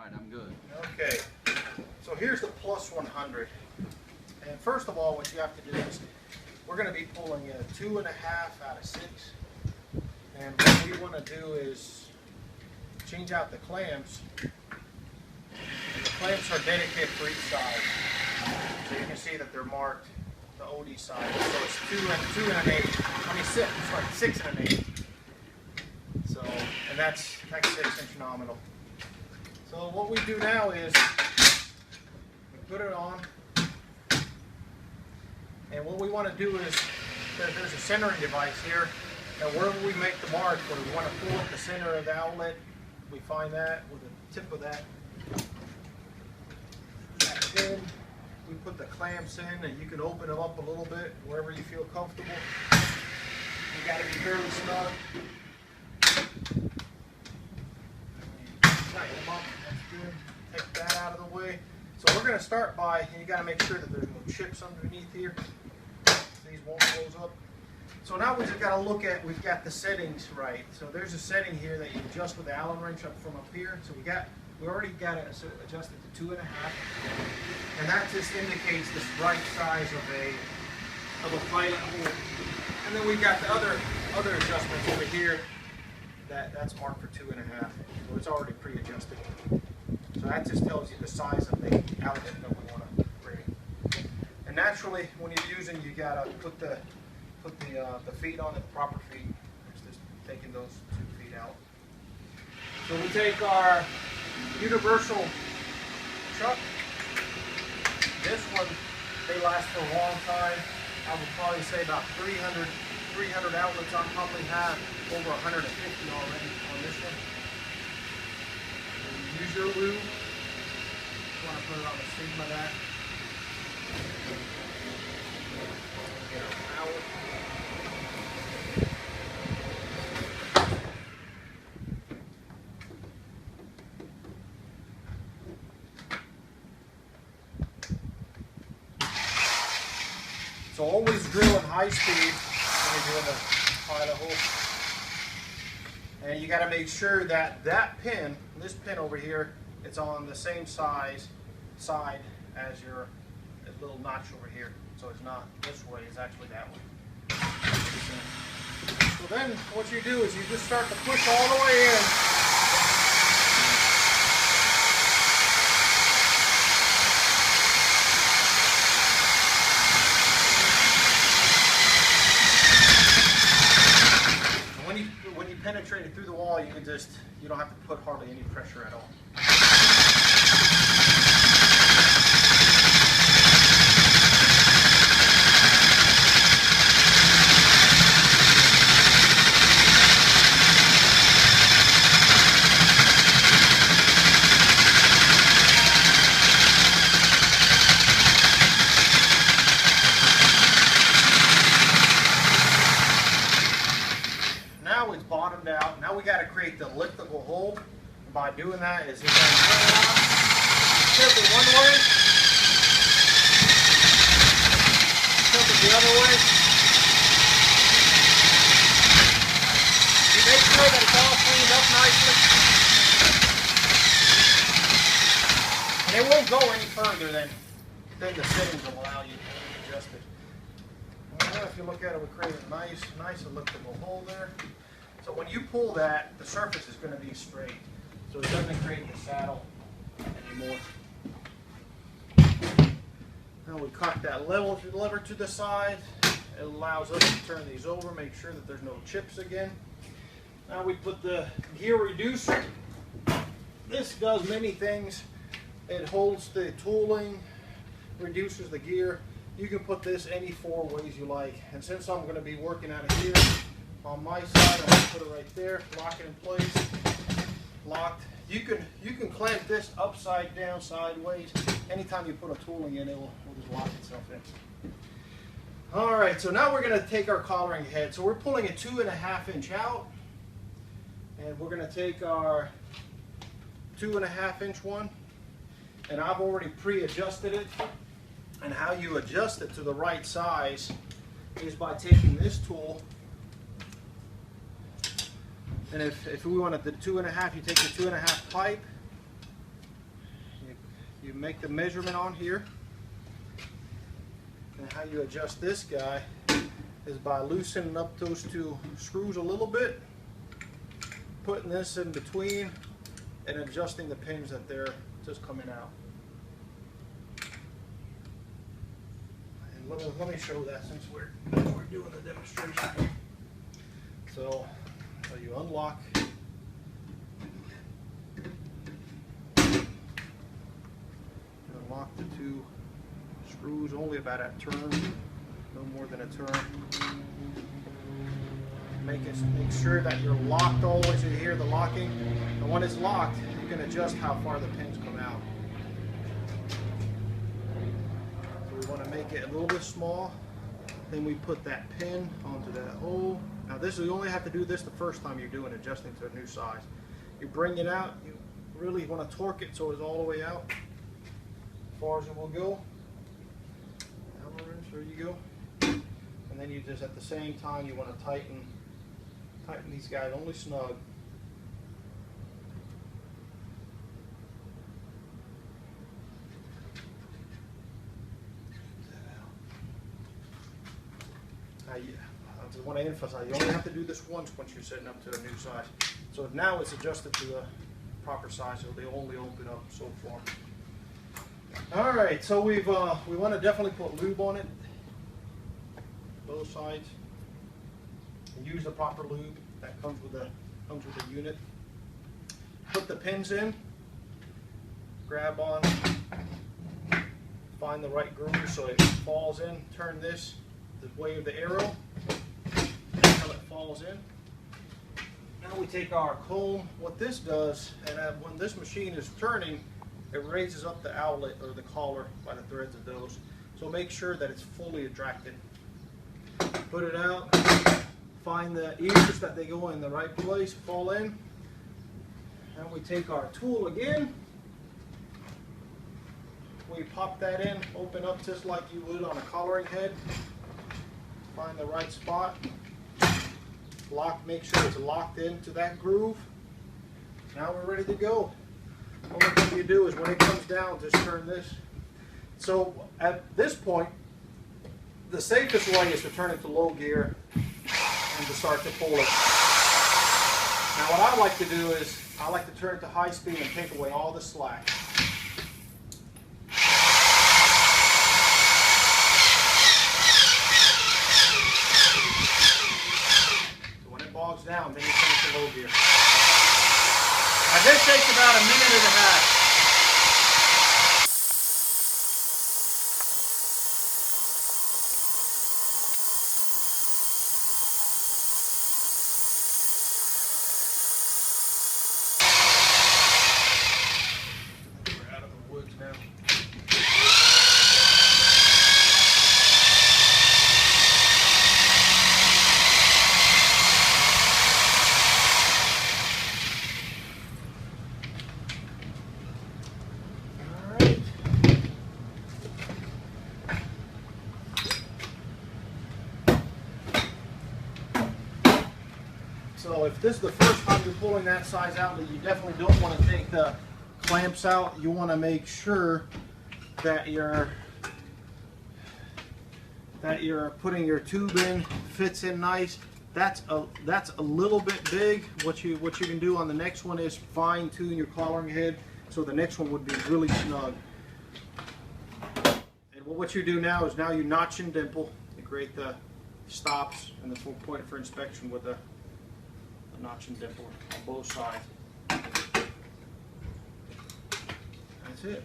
right, I'm good. Okay, so here's the Plus-100. And first of all, what you have to do is, we're going to be pulling a 2.5 out of 6. And what we want to do is change out the clamps. And the clamps are dedicated for each side. So you can see that they're marked the OD side. So it's 2 and an 8. I mean 6, sorry, 6 and an 8. So, and that's 6-inch nominal. So what we do now is we put it on, and what we want to do is there's a centering device here, and wherever we make the mark, where we want to pull up the center of the outlet, we find that with the tip of that pin. We put the clamps in, and you can open them up a little bit wherever you feel comfortable. You got to be fairly snug. Tighten them up. That's good. Take that out of the way. So we're going to start by, you got to make sure that there's no chips underneath here. These won't close up. So now we just got to look at, we've got the settings right. So there's a setting here that you adjust with the Allen wrench up from up here. So we already got it adjusted to 2.5, and that just indicates the right size of a pilot hole. And then we got the other adjustments over here. That's marked for 2.5, so it's already pre-adjusted. So that just tells you the size of the outlet that we want to bring. And naturally, when you're using, you gotta put the feet on it, the proper feet. It's just taking those 2 feet out. So we take our universal chuck. This one, they last for a long time. I would probably say about 300 outlets. I'll probably have over 150 already on this one. So use your lube. You want to put it on the seam of that. Get our towel. So always drill at high speed when you're doing the pilot hole. And you got to make sure that that pin, this pin over here, it's on the same side as your little notch over here. So it's not this way, it's actually that way. So then what you do is you just start to push all the way in. When you penetrate it through the wall, you don't have to put hardly any pressure at all. Now it's bottomed out. Now we got to create the elliptical hole. By doing that is you're going to turn it on, tilt it one way, tilt it the other way. You make sure that it's all cleaned up nicely. And it won't go any further than the settings will allow you to adjust it. Well, if you look at it, we created a nice elliptical hole there. So when you pull that, the surface is going to be straight. So it doesn't create the saddle anymore. Now we cock that lever to the side. It allows us to turn these over, make sure that there's no chips again. Now we put the gear reducer. This does many things. It holds the tooling, reduces the gear. You can put this any 4 ways you like. And since I'm going to be working out of here, on my side, I'm going to put it right there, lock it in place. Locked. You can clamp this upside down, sideways. Anytime you put a tooling in, it will just lock itself in. All right, so now we're going to take our collaring head. So we're pulling a 2.5 inch out, and we're going to take our 2.5 inch one, and I've already pre-adjusted it. And how you adjust it to the right size is by taking this tool. And if we wanted the 2.5, you take the 2.5 pipe, you make the measurement on here. And how you adjust this guy is by loosening up those two screws a little bit, putting this in between, and adjusting the pins that they're just coming out. And let me show that since we're doing the demonstration. So you unlock. Unlock the two screws only about a turn, no more than a turn. Make sure that you're locked always. You hear the locking, and when it's locked, you can adjust how far the pins come out. So we want to make it a little bit small. Then we put that pin onto that hole. Now this, you only have to do this the first time you're doing adjusting to a new size. You bring it out. You really want to torque it so it's all the way out, as far as it will go. There you go. And then you just at the same time you want to tighten these guys only snug. I just want to emphasize, you only have to do this once you're setting up to a new size. So now it's adjusted to the proper size, so they only open up so far. All right, so we want to definitely put lube on it, both sides, and use the proper lube that comes with the unit. Put the pins in, grab on, find the right groove so it falls in. Turn this the way of the arrow until it falls in. Now we take our comb. What this does, and when this machine is turning, it raises up the outlet or the collar by the threads of those. So make sure that it's fully attracted. Put it out, find the ears that they go in the right place, fall in. Now we take our tool again. We pop that in, open up just like you would on a collaring head. Find the right spot. Lock, make sure it's locked into that groove. Now we're ready to go. Only thing you do is when it comes down, just turn this. So at this point, the safest way is to turn it to low gear and to start to pull it. Now what I like to do is, I like to turn it to high speed and take away all the slack. So when it bogs down, then you turn it to low gear. Now this takes about a minute and a half. We're out of the woods now. So if this is the first time you're pulling that size outlet, you definitely don't want to take the clamps out. You want to make sure that you're putting your tube in, fits in nice. That's a little bit big. What you can do on the next one is fine tune your collaring head so the next one would be really snug. And what you do now is you notch and dimple to create the stops and the full point for inspection with the notch and dimple on both sides. That's it.